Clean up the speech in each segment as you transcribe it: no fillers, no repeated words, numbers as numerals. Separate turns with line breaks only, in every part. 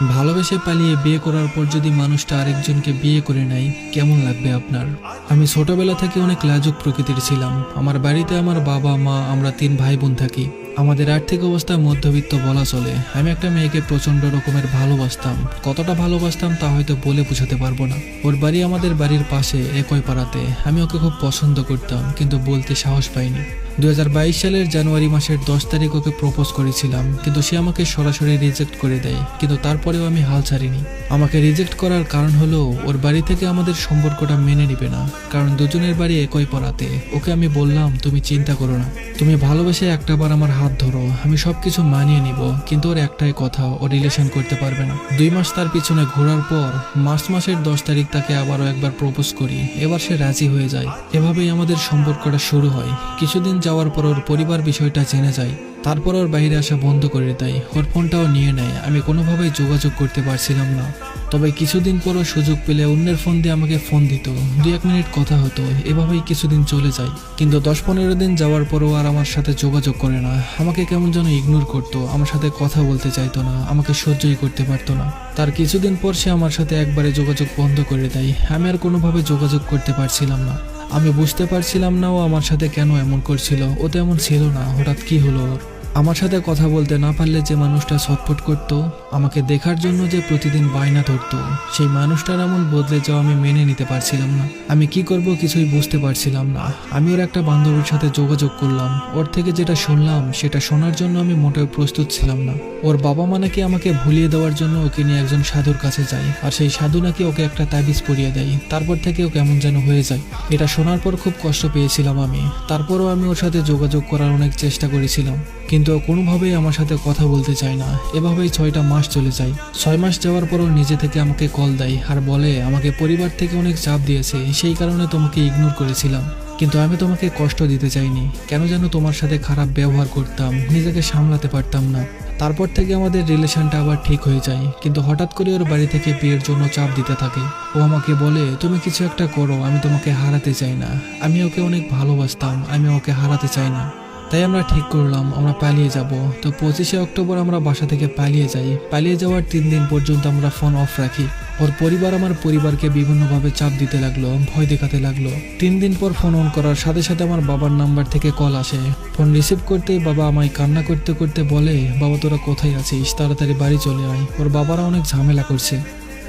ভালোবেসে পালিয়ে বিয়ে করার পর যদি মানুষটা আরেকজনকে বিয়ে করে নেয় কেমন লাগবে আপনার? আমি ছোটবেলা থেকে অনেক লাজুক প্রকৃতির ছিলাম। আমার বাড়িতে আমার বাবা মা আমরা 3 ভাই বোন থাকি। আমাদের আর্থিক অবস্থা মধ্যবিত্ত বলা চলে। আমি একটা মেয়েকে প্রচন্ড রকমের ভালোবাসতাম। কতটা ভালোবাসতাম তা হয়তো বলে বোঝাতে পারবো না। ওর বাড়ি আমাদের বাড়ির পাশে, একই পাড়াতে। আমি ওকে খুব পছন্দ করতাম, কিন্তু বলতে সাহস পাইনি। 2022 সালের জানুয়ারি মাসের 10 তারিখ ওকে প্রপোজ করেছিলাম, কিন্তু সে আমাকে সরাসরি রিজেক্ট করে দেয়। কিন্তু তারপরেও আমি হাল ছাড়িনি। আমাকে রিজেক্ট করার কারণ হলো ওর বাড়ি থেকে আমাদের সম্পর্কটা মেনে নিবে না, কারণ দুজনের বাড়ি একই পাড়াতে। ওকে আমি বললাম, তুমি চিন্তা করো না, তুমি ভালোবেসে একটাবার আমার হাত ধরো, আমি সবকিছু মানিয়ে নিব। কিন্তু ওর একটাই কথা, ও রিলেশন করতে পারবে না। 2 মাস তার পিছনে ঘোরার পর মার্চ মাসের 10 তারিখ তাকে আবারও একবার প্রপোজ করি। এবার সে রাজি হয়ে যায়। এভাবেই আমাদের সম্পর্কটা শুরু হয়। কিছুদিন যাওয়ার পর ওর পরিবার বিষয়টা জেনে যায়। তারপর ওর বাইরে আসা বন্ধ করে দেয়, ওর ফোনটাও নিয়ে নেয়। আমি কোনোভাবেই যোগাযোগ করতে পারছিলাম না। তবে কিছুদিন পরও সুযোগ পেলে অন্যের ফোন দিয়ে আমাকে ফোন দিত, 2-1 মিনিট কথা হতো। এভাবেই কিছুদিন চলে যায়। কিন্তু 10-15 দিন যাওয়ার পরও আর আমার সাথে যোগাযোগ করে না। আমাকে কেমন যেন ইগনোর করতো, আমার সাথে কথা বলতে চাইতো না, আমাকে সহ্যই করতে পারতো না। তার কিছুদিন পর সে আমার সাথে একবারে যোগাযোগ বন্ধ করে দেয়। আমি আর কোনোভাবে যোগাযোগ করতে পারছিলাম না। আমি বুঝতে পারছিলাম না ও আমার সাথে কেন এমন করছিল। ও তো এমন ছিল না, হঠাৎ কি হলো ওর? আমার সাথে কথা বলতে না পারলে যে মানুষটা ছটফট করতো, আমাকে দেখার জন্য যে প্রতিদিন বায়না ধরতো, সেই মানুষটার এমন বদলে যাওয়া আমি মেনে নিতে পারছিলাম না। আমি কি করব কিছুই বুঝতে পারছিলাম না। আমি ওর একটা বান্ধবীর সাথে যোগাযোগ করলাম। ওর থেকে যেটা শুনলাম সেটা শোনার জন্য আমি মোটেও প্রস্তুত ছিলাম না। ওর বাবা মা নাকি আমাকে ভুলিয়ে দেওয়ার জন্য ওকে নিয়ে একজন সাধুর কাছে যায়, আর সেই সাধু নাকি ওকে একটা তাবিজ পরিয়ে দেয়। তারপর থেকে ও কেমন যেন হয়ে যায়। এটা শোনার পর খুব কষ্ট পেয়েছিলাম আমি। তারপরও আমি ওর সাথে যোগাযোগ করার অনেক চেষ্টা করেছিলাম, কিন্তু ও কোনোভাবেই আমার সাথে কথা বলতে চায় না। এভাবেই 6টা মাস চলে যায়। 6 মাস যাওয়ার পরও নিজে থেকে আমাকে কল দেয় আর বলে, আমাকে পরিবার থেকে অনেক চাপ দিয়েছে, সেই কারণে তোমাকে ইগনোর করেছিলাম। কিন্তু আমি তোমাকে কষ্ট দিতে চাইনি। কেন যেন তোমার সাথে খারাপ ব্যবহার করতাম, নিজেকে সামলাতে পারতাম না। তারপর থেকে আমাদের রিলেশনটা আবার ঠিক হয়ে যায়। কিন্তু হঠাৎ করে ওর বাড়ি থেকে বিয়ের জন্য চাপ দিতে থাকে। ও আমাকে বলে, তুমি কিছু একটা করো, আমি তোমাকে হারাতে চাই না। আমি ওকে অনেক ভালোবাসতাম, আমি ওকে হারাতে চাই না। তাই আমরা ঠিক করলাম আমরা পালিয়ে যাব। তো 25শে অক্টোবর আমরা বাসা থেকে পালিয়ে যাই। পালিয়ে যাওয়ার 3 দিন পর্যন্ত আমরা ফোন অফ রাখি। ওর পরিবার আমার পরিবারকে বিভিন্নভাবে চাপ দিতে লাগলো, ভয় দেখাতে লাগলো। 3 দিন পর ফোন অন করার সাথে সাথে আমার বাবার নাম্বার থেকে কল আসে। ফোন রিসিভ করতেই বাবা আমায় কান্না করতে করতে বলে, বাবা তোরা কোথায় আছিস, তাড়াতাড়ি বাড়ি চলে আয়, ওর বাবারা অনেক ঝামেলা করছে।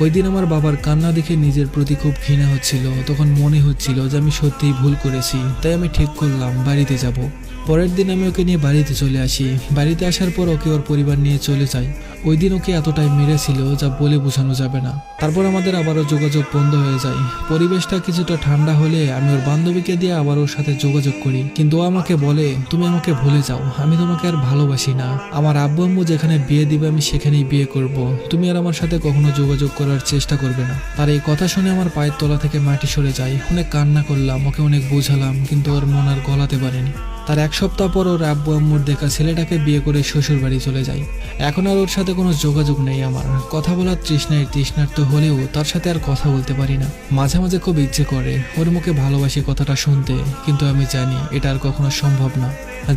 ওই দিন আমার বাবার কান্না দেখে নিজের প্রতি খুব ঘৃণা হচ্ছিল। তখন মনে হচ্ছিল যে আমি সত্যিই ভুল করেছি। তাই আমি ঠিক করলাম বাড়িতে যাব। পরের দিন আমি ওকে নিয়ে বাড়িতে চলে আসি। বাড়িতে আসার পর ওকে ওর পরিবার নিয়ে চলে যায়। ওই দিন ওকে এতটাই মেরেছিল যা বলে বোঝানো যাবে না। তারপর আমাদের আবারও যোগাযোগ বন্ধ হয়ে যায়। পরিবেশটা কিছুটা ঠান্ডা হলে আমি ওর বান্ধবীকে দিয়ে আবার ওর সাথে যোগাযোগ করি। কিন্তু ও আমাকে বলে, তুমি আমাকে ভুলে যাও, আমি তোমাকে আর ভালোবাসি না। আমার আব্বু আম্মু যেখানে বিয়ে দিবে আমি সেখানেই বিয়ে করব। তুমি আর আমার সাথে কখনো যোগাযোগ করার চেষ্টা করবে না। তার এই কথা শুনে আমার পায়ের তলা থেকে মাটি সরে যায়। অনেক কান্না করলাম, ওকে অনেক বোঝালাম, কিন্তু ওর মন আর গলাতে পারেনি। তার 1 সপ্তাহ পর ওর আব্বু আম্মুর দেখা ছেলেটাকে বিয়ে করে শ্বশুর বাড়ি চলে যায়। এখন আর ওর সাথে কোনো যোগাযোগ নেই আমার। কথা বলার তৃষ্ণার্ত হলেও তার সাথে আর কথা বলতে পারি না। মাঝে মাঝে খুব ইচ্ছে করে ওর মুখে ভালোবাসি কথাটা শুনতে, কিন্তু আমি জানি এটা আর কখনো সম্ভব না।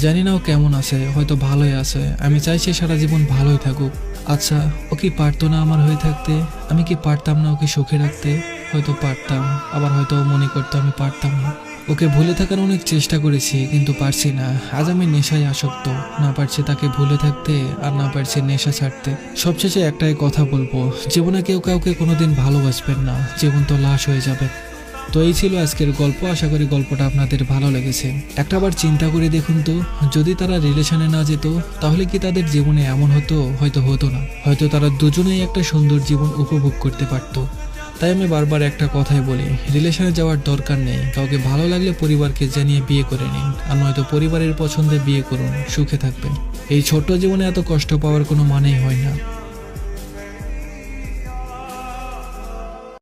জানি না ও কেমন আছে, হয়তো ভালোই আছে। আমি চাই সে সারা জীবন ভালোই থাকুক। আচ্ছা, ও কি পারতো না আমার হয়ে থাকতে? আমি কি পারতাম না ওকে সুখে রাখতে? হয়তো পারতাম, আবার হয়তো ও মনে করতো আমি পারতাম না। ওকে ভুলে থাকার অনেক চেষ্টা করেছি, কিন্তু পারছি না। আজ আমি নেশায় আসক্ত, না পারছি তাকে ভুলে থাকতে, আর না পারছি নেশা ছাড়তে। সবশেষে একটাই কথা বলবো, জীবনে কেউ কাউকে কোনোদিন ভালোবাসবেন না, জীবন তো লাশ হয়ে যাবে। তো এই ছিল আজকের গল্প। আশা করি গল্পটা আপনাদের ভালো লেগেছে। একটাবার চিন্তা করে দেখুন তো, যদি তারা রিলেশনে না যেত তাহলে কি তাদের জীবনে এমন হতো? হয়তো হতো না। হয়তো তারা দুজনেই একটা সুন্দর জীবন উপভোগ করতে পারতো। তাই আমি বারবার একটা কথাই বলি, রিলেশনে যাওয়ার দরকার নেই। কাউকে ভালো লাগলে পরিবারকে জানিয়ে বিয়ে করে নিন, আর নয়তো পরিবারের পছন্দে বিয়ে করুন, সুখে থাকবেন। এই ছোট্ট জীবনে এত কষ্ট পাওয়ার কোনো মানেই হয় না।